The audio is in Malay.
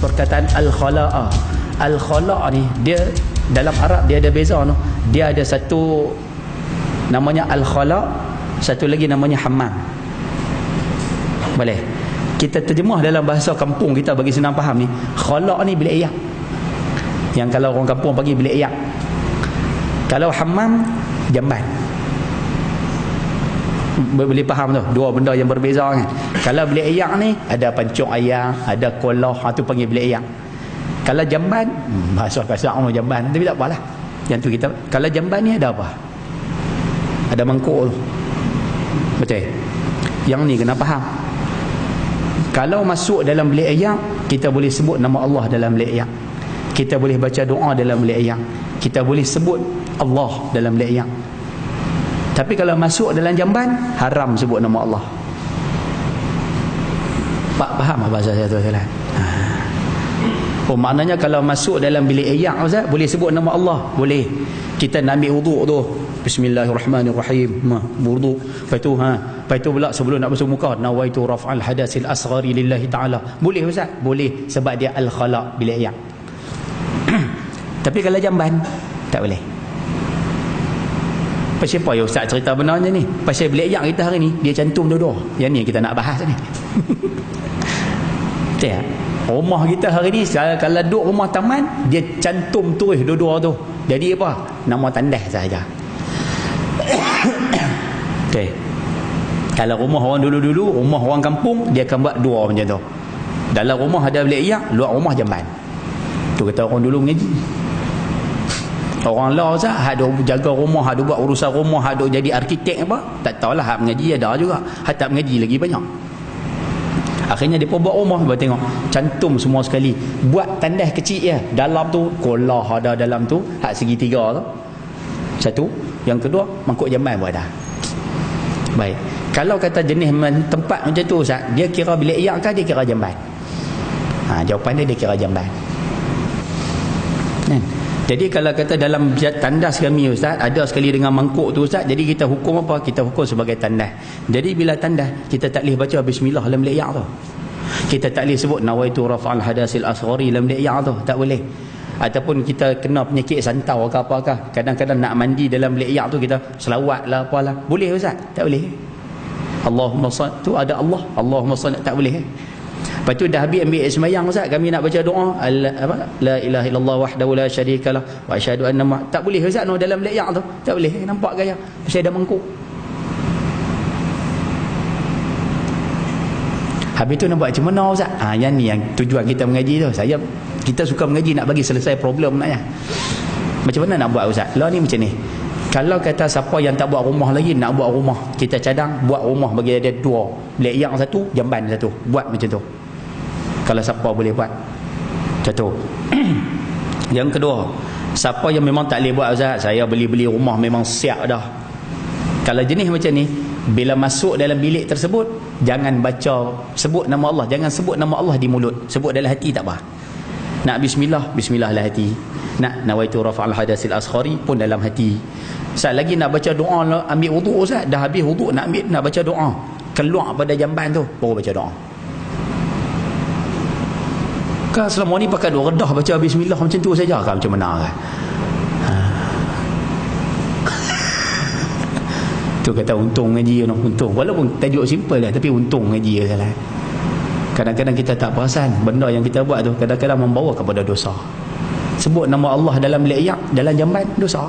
perkataan al-khala'a. Al-khala'a ni dia dalam Arab dia ada beza no. Dia ada satu namanya al-khala', satu lagi namanya hammam. Boleh kita terjemah dalam bahasa kampung kita bagi senang faham ni. Khala' ni bilik air, yang kalau orang kampung panggil bilik air. Kalau hammam, jamban. Boleh faham tu, dua benda yang berbeza kan. Kalau bilik air ni ada pancung air, ada kolah, tu panggil bilik air. Kalau jamban, bahasa kasar orang jamban, tapi tak apalah. Yang tu kita, kalau jamban ni ada apa? Ada mangkuk tu. Betul? Yang ni kena faham. Kalau masuk dalam bilik air, kita boleh sebut nama Allah dalam bilik air. Kita boleh baca doa dalam bilik air. Kita boleh sebut Allah dalam bilik air. Tapi kalau masuk dalam jamban, haram sebut nama Allah. Pak faham apa bahasa saya tu Ustaz? Oh, maknanya kalau masuk dalam bilik air Ustaz, boleh sebut nama Allah? Boleh. Kita nak ambil wuduk tu, bismillahirrahmanirrahim, wuduk. Lepas tu pula sebelum nak basuh muka, nawaitu raf'al hadasil asghari lillahi ta'ala. Boleh Ustaz? Boleh, sebab dia al-khala' bilik air. Tapi kalau jamban, tak boleh. Pasal apa ya Ustaz cerita benarnya ni? Pasal bilik air kita hari ni, dia cantum dua-dua. Yang ni yang kita nak bahas ni. Betul tak? Rumah kita hari ni, kalau duduk rumah taman, dia cantum terus dua-dua tu. Jadi apa? Nama tandas sahaja. Okay. Kalau rumah orang dulu-dulu, rumah orang kampung, dia akan buat dua macam tu. Dalam rumah ada bilik air, luar rumah jamban. Tu kata orang dulu mengaji. Orang lah Ustaz, hak duk jaga rumah, hak duk buat urusan rumah, hak duk jadi arkitek apa, tak tahulah. Hak mengaji ada juga, hak tak mengaji lagi banyak. Akhirnya dia pun buat rumah, buat tengok cantum semua sekali, buat tandas kecil je. Dalam tu kolah ada dalam tu, hak segitiga tu satu. Yang kedua mangkuk jamban pun ada. Baik, kalau kata jenis tempat macam tu Ustaz, dia kira bilik air ke dia kira jamban? Jawapan dia kira jamban. Jadi kalau kata dalam tandas kami Ustaz, ada sekali dengan mangkuk tu Ustaz, jadi kita hukum apa? Kita hukum sebagai tandas. Jadi bila tandas, kita tak boleh baca bismillah dalam bilik air tu. Kita tak boleh sebut nawaitu raf'al hadasil asghari dalam bilik air tu, tak boleh. Ataupun kita kena penyakit santau ke apakah, kadang-kadang nak mandi dalam bilik air tu kita selawat lah apalah. Boleh Ustaz? Tak boleh. Allahumma salli tu ada Allah, Allahumma salli, tak boleh. Lepas tu dah habis ambil sembahyang Ustaz, kami nak baca doa la ilaha illallah wahdahu la syarikalah wa asyhadu anna tak boleh Ustaz no dalam bilik air tu, tak boleh. Nampak gaya pasal ada mangkuk. Habis tu nak buat macam mana Ustaz? Yang ni yang tujuan kita mengaji tu. Kita suka mengaji nak bagi selesai problem naknya. Macam mana nak buat Ustaz? Lah ni macam ni. Kalau kata siapa yang tak buat rumah lagi, nak buat rumah, kita cadang buat rumah bagi ada dua, bilik air satu, jamban satu. Buat macam tu. Kalau siapa boleh buat macam tu. Yang kedua, siapa yang memang tak boleh buat Ustaz, saya beli rumah memang siap dah. Kalau jenis macam ni, bila masuk dalam bilik tersebut, jangan baca sebut nama Allah, jangan sebut nama Allah di mulut, sebut dalam hati tak apa. Nak bismillah, bismillah dalam hati. Nak nawaitu raf'al hadasil asghari pun dalam hati. Saat lagi nak baca doa, ambil wuduk Ustaz, dah habis wuduk nak baca doa, keluar pada jamban tu baru baca doa. Kan selama ni pakai dua redah baca bismillah macam tu saja kan, macam mana kan? Tu kata untung ngaji, untung. Walaupun tajuk simple lah, tapi untung ngaji lah. Kadang-kadang kita tak perasan benda yang kita buat tu kadang-kadang membawa kepada dosa. Sebut nama Allah dalam bilik air, dalam jamban, dosa.